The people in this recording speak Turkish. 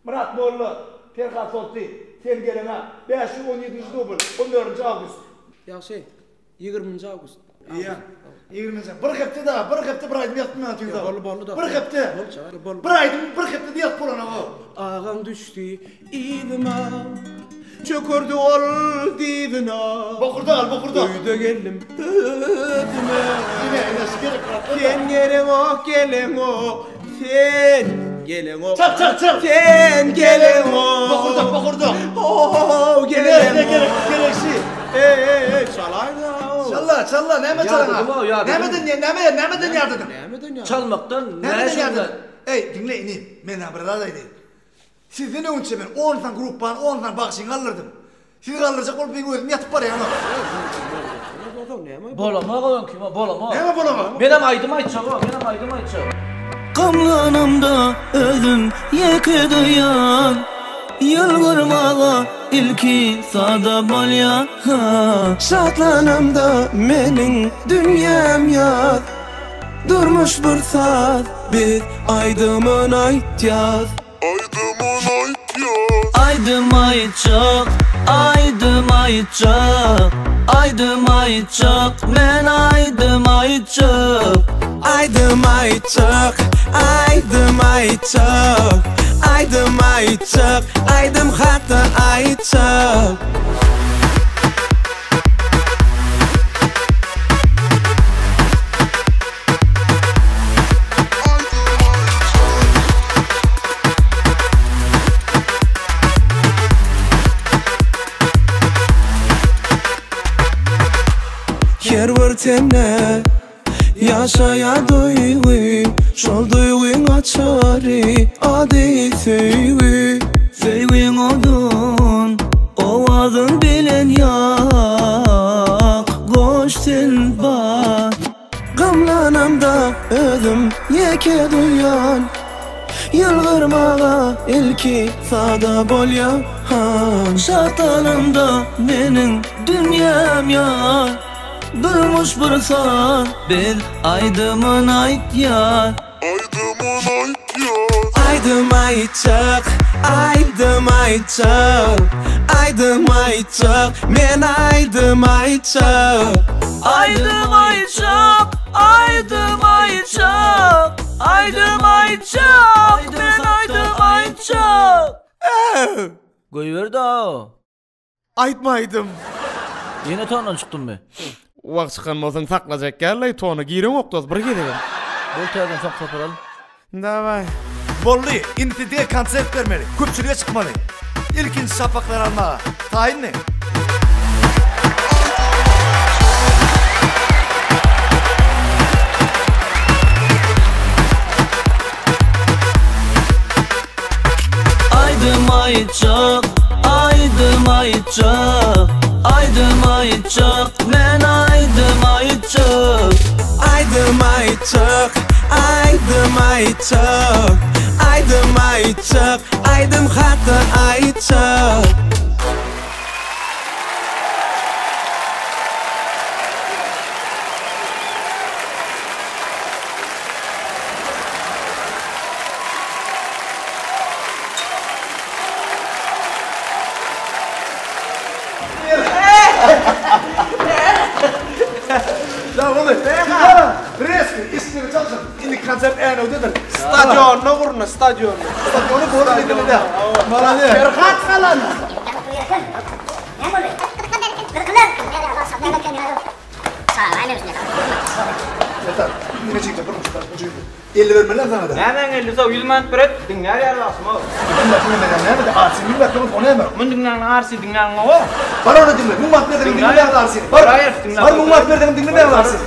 Murat Molla, Ferhat Olti, sen gelene 517 dubl, 14 Ağustos. Yaxşı, 20 Ağustos. İyi. 20. Bir hafta da, bir hafta bir aydım yatmam atıydı. Bolu da. Bir hafta. Bir aydım, bir hafta diyat polana o. Ağam düştü idima. Çökürdü ol divina. Bokurda. Öyde geldim ödüme. Yine sikerek bırak. Sen gelen o, gelen o. Sen gelen o. Çal. Sen gelen o. Bokurda. Oh, gelen o. Ne gereksi? Çalayda. Çalla, neme çalana? Nemeden yardım? Çalmaktan Nemeden yardım? Ey, dinle ineyim. Men haberlardaydı. Sizden önce ben 10 tane gruppan, 10 tane bakışın alırdım. Siz kaldıracak olup bir özüm yatıp var ya. Bolama koyun kime bolama. Neme bolama? Benim aydım aytacağım. Kamlanımda özüm yeke duyan Yılgırmağa ilki sada bolya Şatlanımda menin dünyam yaz Durmuş bir saat bir aydımın aytyaz Aydım ayçak, men aydım ayçak Aydım hatta ayçak Her bir tenne yaşaya duygu Şol duygu'nın açarı adı sevgi Sevgin odun, ovadın bilen yak Koş sen bak Gamlanamda özüm yeke duyan Yılgırmağa ilki sada bolyan Şartlarımda benim dünyam yar Durmuş bir saat bir aydımın ayt yar Aydım ayçak, men aydım ayçak men aydım ayçak Koyuver da o. Aytmaydım Yine tondan çıktın mı? Vaq çıkanmasın saklacak gerley tonu girin oktoz bir gidelim Bol teyden çok saparalım. Davay Bollu, intide konsert vermeli. Köpçülüğe çıkmalı. İlkinci şafaklar almağa. Tayin ne? Aydım ayçak, men aydım ayçak Aydım hatta ayçak La oğlum. Reski, ismini çalışın. İndi konser en ödedir. Stadionuna vurun, stadionu Stadyonu boğdu edildi de. Malalı. Ferhat kalan. Yeter. Yine çekeceğim. Durmuş. 50 vermeler sana da. Hemen 50 sav 100 manat beret. Dinler yarlasım o. Ne de arsin milletimiz onu emir. Mun dinlen arsi dinlen o. Var onu dinle. Bu madde dedim dinle arsin. Hayır, dinle. Var bu madde dedim dinle arsin.